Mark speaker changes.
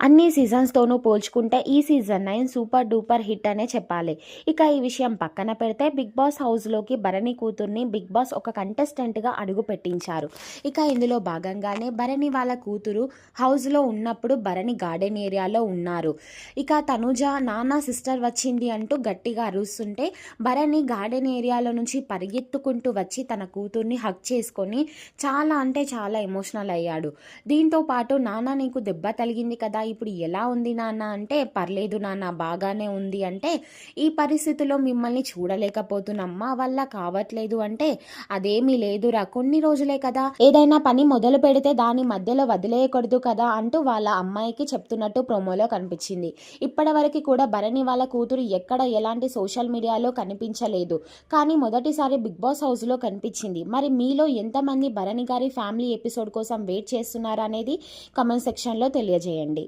Speaker 1: అన్ని సీజన్స్తోనూ పోల్చుకుంటే ఈ సీజన్ 9 సూపర్ డూపర్ హిట్ అనే చెప్పాలి. ఇక ఈ విషయం పక్కన పెడితే బిగ్ బాస్ హౌస్లోకి భరణి కూతుర్ని బిగ్ బాస్ ఒక కంటెస్టెంట్గా అడుగు పెట్టించారు. ఇక ఇందులో భాగంగానే భరణి వాళ్ళ కూతురు హౌస్లో ఉన్నప్పుడు భరణి గార్డెన్ ఏరియాలో ఉన్నారు. ఇక తనుజ నాన్న సిస్టర్ వచ్చింది అంటూ గట్టిగా అరుస్తుంటే భరణి గార్డెన్ ఏరియాలో నుంచి పరిగెత్తుకుంటూ వచ్చి తన కూతుర్ని హగ్ చేసుకొని చాలా అంటే చాలా ఎమోషనల్ అయ్యాడు. దీంతో పాటు నాన్న నీకు దెబ్బ తగిలింది కదా, ఇప్పుడు ఎలా ఉంది నాన్న అంటే పర్లేదు నాన్న బాగానే ఉంది అంటే ఈ పరిస్థితిలో మిమ్మల్ని చూడలేకపోతున్నాం మా వల్ల కావట్లేదు అంటే అదేమీ లేదురా కొన్ని రోజులే కదా, ఏదైనా పని మొదలు పెడితే దాని మధ్యలో వదిలేయకూడదు కదా అంటూ వాళ్ళ అమ్మాయికి చెప్తున్నట్టు ప్రోమోలో కనిపించింది. ఇప్పటి వరకు కూడా భరణి వాళ్ళ కూతురు ఎక్కడ ఎలాంటి సోషల్ మీడియాలో కనిపించలేదు, కానీ మొదటిసారి బిగ్ బాస్ హౌస్లో కనిపించింది. మరి మీలో ఎంతమంది భరణి గారి ఫ్యామిలీ ఎపిసోడ్ కోసం వెయిట్ చేస్తున్నారా అనేది కామెంట్ సెక్షన్లో తెలియజేయండి.